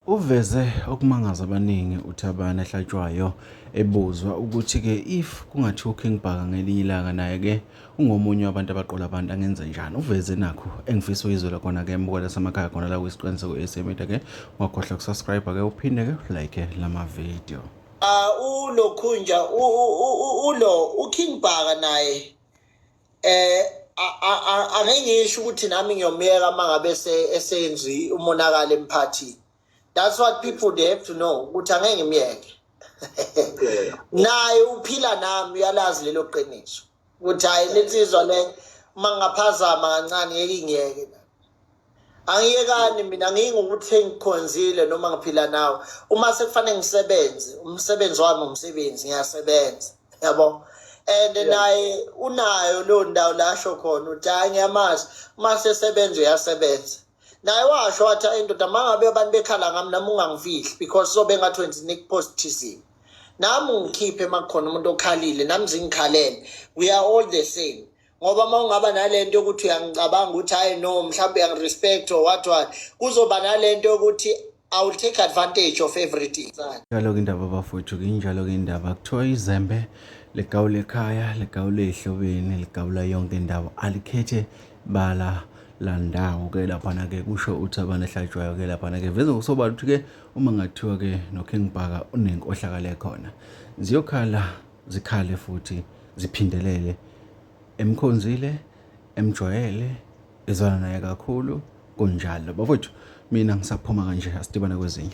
Uveze okumangaza abaningi uThabana Hlatshwayo ebuzwa ukuthi-ke if kungathiwa uKing Bhaka ngelinye ilanga naye-ke ungomunye wabantu abaqola abantu angenze njani. Uveze nakho engifisa uyizwela khona-ke mbukela samakhaya khona la kwisiqiniseko SA Media-ke ungakhohlwa ukusubscribe-ke uphinde-ke ulike lama-video. Ulokhunja uKing Bhaka naye angeke ngisho ukuthi nami ngiyomyeka mangabe esenzi umonakalo emphakathini. That's what people they have to know. Ukuthi angeke ngimyeke. Naye uphila nami uyalazi lelo qiniso. Ukuthi hayi lensizwa le mangaphazama kancane ngeke ngiyeke. Angiyekani mina ngingukuthi ngikhonzile noma ngiphila nawe. Uma sekufanele ngisebenze, umsebenzi wami umsebenzi ngiyasebenza. Yabo. And naye unayo lo ndawo la asho khona uthi hayi ngiyamazi uma sesebenza uyasebenza. Naye washo wathi indoda mangabe abantu bekhala ngami nami ungangifihli because sobe ngathi wenza nikuposithisile. Nami ungikhiphe makukhona umuntu okhalile nami zingikhalele. We are all the same. Ngoba mawungaba nalento yokuthi uyangicabanga ukuthi hayi no mhlawumbe uyangirespect or what kuzoba nalento yokuthi I will take advantage of everything. Njalo-ke indaba bafowethu injalo-ke indaba kuthiwa izembe ligawula ekhaya ligawula ezihlobeni ligawula yonke indawo alikhethe bala landawo-ke laphana-ke kusho uThabana Hlatshwayo-ke laphana-ke veze kusobala ukuthi-ke uma ngathiwa-ke noKing Bhaka unenkohlakalo ekhona ziyokhala zikhale futhi ziphindelele emkhonzile emjwayele ezwana naye kakhulu kunjalo bafowethu mina ngisaphuma kanje asidibane kwezinye.